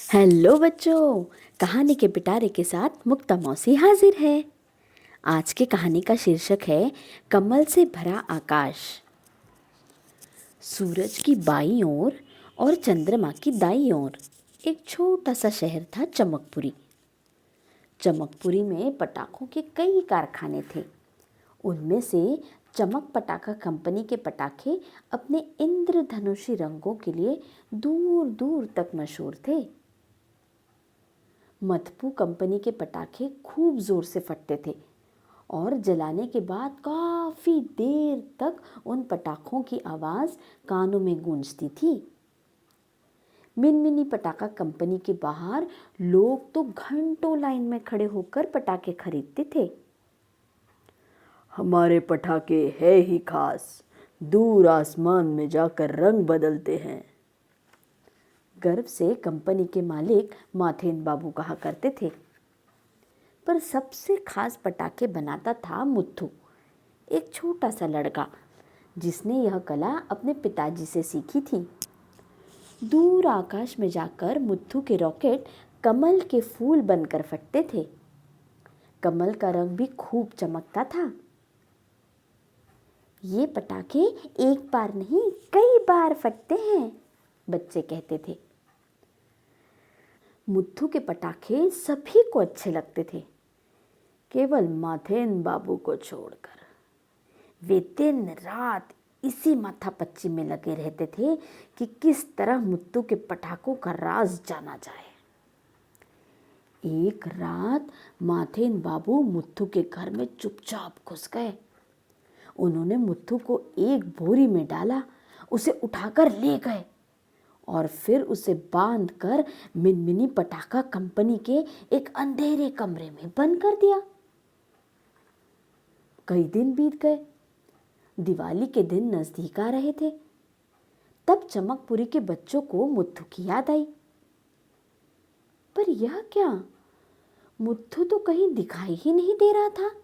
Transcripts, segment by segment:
Hello बच्चों, कहानी के पिटारे के साथ मुक्ता मौसी हाजिर है। आज की कहानी का शीर्षक है कमल से भरा आकाश। सूरज की बाईं ओर और चंद्रमा की दाईं ओर एक छोटा सा शहर था, चमकपुरी। चमकपुरी में पटाखों के कई कारखाने थे। उनमें से चमक पटाखा कंपनी के पटाखे अपने इंद्रधनुषी रंगों के लिए दूर दूर तक मशहूर थे। मथपू कंपनी के पटाखे खूब जोर से फटते थे और जलाने के बाद काफी देर तक उन पटाखों की आवाज कानों में गूंजती थी। मिनमिनी पटाखा कंपनी के बाहर लोग तो घंटों लाइन में खड़े होकर पटाखे खरीदते थे। हमारे पटाखे है ही खास, दूर आसमान में जाकर रंग बदलते हैं। गर्व से कंपनी के मालिक माथेन बाबू कहा करते थे। पर सबसे खास पटाखे बनाता था मुत्थू, एक छोटा सा लड़का जिसने यह कला अपने पिताजी से सीखी थी। दूर आकाश में जाकर मुत्थू के रॉकेट कमल के फूल बनकर फटते थे। कमल का रंग भी खूब चमकता था। ये पटाखे एक बार नहीं कई बार फटते हैं, बच्चे कहते थे। मुत्थू के पटाखे सभी को अच्छे लगते थे, केवल माथेन बाबू को छोड़कर। वे दिन रात इसी माथापच्ची में लगे रहते थे कि किस तरह मुत्थू के पटाखों का राज जाना जाए। एक रात माथेन बाबू मुत्थू के घर में चुपचाप घुस गए। उन्होंने मुत्थू को एक बोरी में डाला, उसे उठाकर ले गए और फिर उसे बांधकर मिनमिनी पटाखा कंपनी के एक अंधेरे कमरे में बंद कर दिया। कई दिन बीत गए। दिवाली के दिन नजदीक आ रहे थे। तब चमकपुरी के बच्चों को मुत्थू की याद आई। पर यह क्या, मुत्थू तो कहीं दिखाई ही नहीं दे रहा था।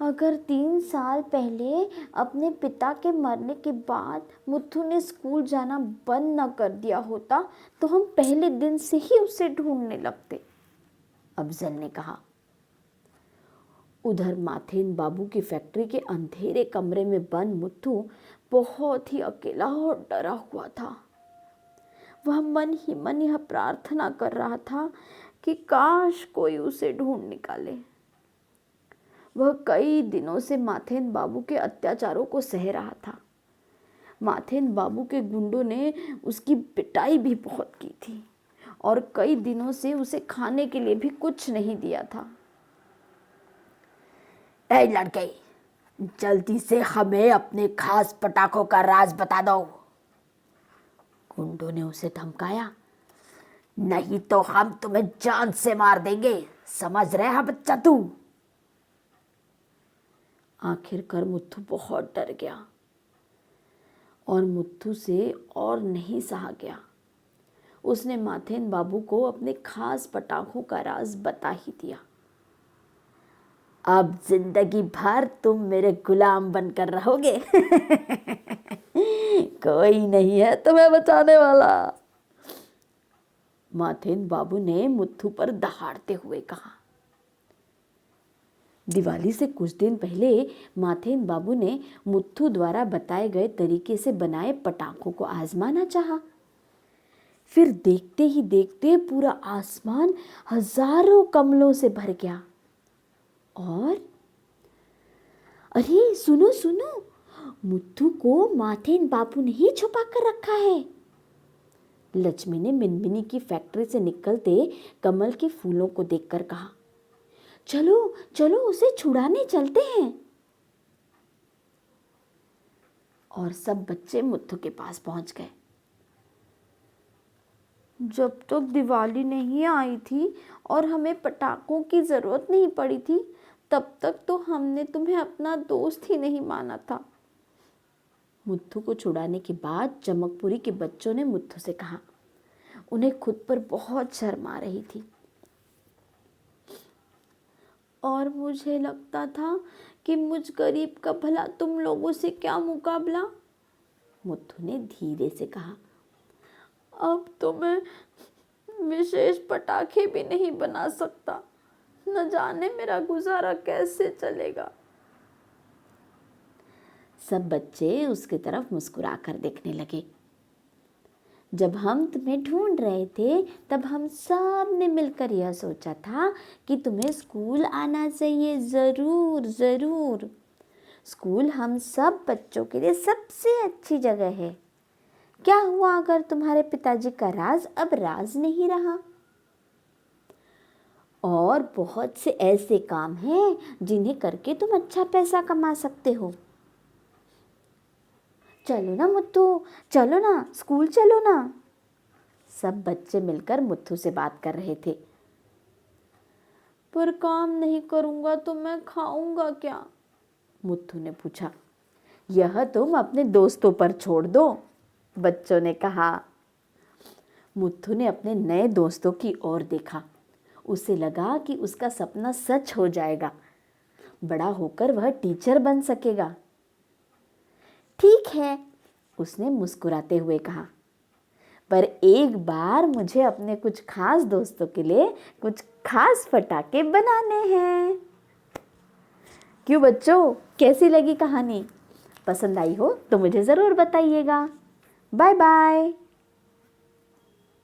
अगर 3 साल पहले अपने पिता के मरने के बाद मुत्थू ने स्कूल जाना बंद न कर दिया होता तो हम पहले दिन से ही उसे ढूंढने लगते, अफजल ने कहा। उधर माथेन बाबू की फैक्ट्री के अंधेरे कमरे में बंद मुत्थू बहुत ही अकेला और डरा हुआ था। वह मन ही मन यह प्रार्थना कर रहा था कि काश कोई उसे ढूंढ निकाले। वह कई दिनों से माथेन बाबू के अत्याचारों को सह रहा था। माथेन बाबू के गुंडों ने उसकी पिटाई भी बहुत की थी और कई दिनों से उसे खाने के लिए भी कुछ नहीं दिया था। ऐ लड़के, जल्दी से हमें अपने खास पटाखों का राज बता दो, गुंडों ने उसे धमकाया। नहीं तो हम तुम्हें जान से मार देंगे, समझ रहे है बच्चा तू? आखिरकार मुत्थू बहुत डर गया और मुत्थू से और नहीं सहा गया। उसने माथेन बाबू को अपने खास पटाखों का राज बता ही दिया। अब जिंदगी भर तुम मेरे गुलाम बनकर रहोगे। कोई नहीं है तुम्हें बचाने वाला, माथेन बाबू ने मुत्थू पर दहाड़ते हुए कहा। दिवाली से कुछ दिन पहले माथेन बाबू ने मुत्थू द्वारा बताए गए तरीके से बनाए पटाखों को आजमाना चाहा। फिर देखते ही देखते पूरा आसमान हजारों कमलों से भर गया। और अरे सुनो सुनो, मुत्थू को माथेन बाबू ने ही छुपा कर रखा है। लक्ष्मी ने मिनमिनी की फैक्ट्री से निकलते कमल के फूलों को देखकर कहा। चलो चलो उसे छुड़ाने चलते हैं। और सब बच्चे मुत्थू के पास पहुंच गए। जब तक दिवाली नहीं आई थी और हमें पटाखों की जरूरत नहीं पड़ी थी, तब तक तो हमने तुम्हें अपना दोस्त ही नहीं माना था। मुत्थू को छुड़ाने के बाद चमकपुरी के बच्चों ने मुत्थू से कहा। उन्हें खुद पर बहुत शर्म आ रही थी। और मुझे लगता था कि मुझ गरीब का भला तुम लोगों से क्या मुकाबला, मुत्थू ने धीरे से कहा। अब तो मैं विशेष पटाखे भी नहीं बना सकता। न जाने मेरा गुजारा कैसे चलेगा। सब बच्चे उसकी तरफ मुस्कुरा कर देखने लगे। जब हम तुम्हें ढूंढ रहे थे तब हम सब ने मिलकर यह सोचा था कि तुम्हें स्कूल आना चाहिए, ज़रूर ज़रूर। स्कूल हम सब बच्चों के लिए सबसे अच्छी जगह है। क्या हुआ अगर तुम्हारे पिताजी का राज अब राज नहीं रहा? और बहुत से ऐसे काम हैं जिन्हें करके तुम अच्छा पैसा कमा सकते हो। चलो ना मुत्तू, चलो ना, स्कूल चलो ना। सब बच्चे मिलकर मुत्तू से बात कर रहे थे। पर काम नहीं करूँगा तो मैं खाऊंगा क्या? मुत्तू ने पूछा। यह तुम अपने दोस्तों पर छोड़ दो, बच्चों ने कहा। मुत्तू ने अपने नए दोस्तों की ओर देखा। उसे लगा कि उसका सपना सच हो जाएगा। बड़ा होकर वह टीचर बन सकेगा। ठीक है, उसने मुस्कुराते हुए कहा, पर एक बार मुझे अपने कुछ खास दोस्तों के लिए कुछ खास पटाखे बनाने हैं। क्यों बच्चों, कैसी लगी कहानी? पसंद आई हो तो मुझे ज़रूर बताइएगा। Bye bye.